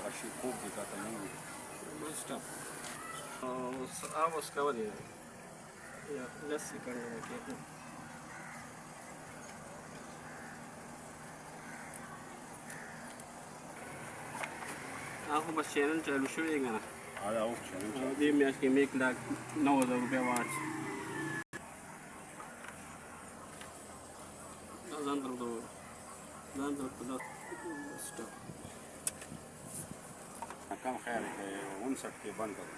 अशी खूप देतात मस्त आवाज का वाली लस्सी करने के aku pas channel चालू शोएगा ना ada option dia mesti make like 9,000 रुपये वाट stop कम ख्याल है 59 के बंद करो